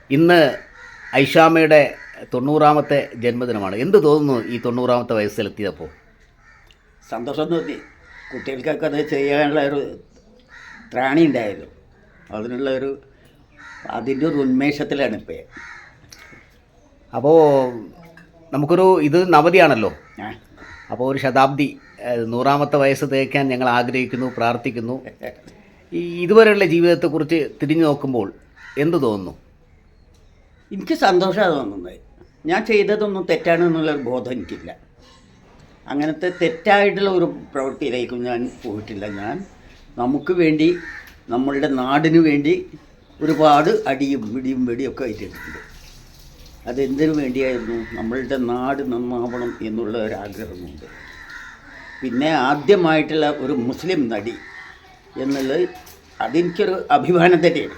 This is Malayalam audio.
ഇന്ന് ഐഷാമ്മയുടെ 90ാമത്തെ ജന്മദിനമാണ്. എന്ത് തോന്നുന്നു ഈ 90ാമത്തെ വയസ്സിലെത്തിയപ്പോൾ? സന്തോഷം തോന്നി. കുട്ടികൾക്കൊക്കെ അത് ചെയ്യാനുള്ള ഒരു ത്രാണി ഉണ്ടായല്ലോ, അതിൻ്റെ ഒരു ഉന്മേഷത്തിലാണ് ഇപ്പോൾ. അപ്പോൾ നമുക്കൊരു ഇത് നവതിയാണല്ലോ, അപ്പോൾ ഒരു ശതാബ്ദി 100ാമത്തെ വയസ്സ് തേക്കാൻ ഞങ്ങൾ ആഗ്രഹിക്കുന്നു, പ്രാർത്ഥിക്കുന്നു. ഈ ഇതുവരെയുള്ള ജീവിതത്തെക്കുറിച്ച് തിരിഞ്ഞു നോക്കുമ്പോൾ എന്ത് തോന്നുന്നു? എനിക്ക് സന്തോഷമാണ് തോന്നുന്നത്. ഞാൻ ചെയ്തതൊന്നും തെറ്റാണെന്നുള്ളൊരു ബോധം എനിക്കില്ല. അങ്ങനത്തെ തെറ്റായിട്ടുള്ള ഒരു പ്രവൃത്തിയിലേക്കും ഞാൻ പോയിട്ടില്ല. ഞാൻ നമുക്ക് വേണ്ടി, നമ്മളുടെ നാടിനു വേണ്ടി ഒരുപാട് അടിയും വെടിയൊക്കെ ആയിട്ടുണ്ട്. അതെന്തിനു വേണ്ടിയായിരുന്നു? നമ്മളുടെ നാട് നന്നാവണം എന്നുള്ള ഒരാഗ്രഹമുണ്ട്. പിന്നെ ആദ്യമായിട്ടുള്ള ഒരു മുസ്ലിം നടി എന്നുള്ളത് അതെനിക്കൊരു അഭിമാനം തന്നെയാണ്.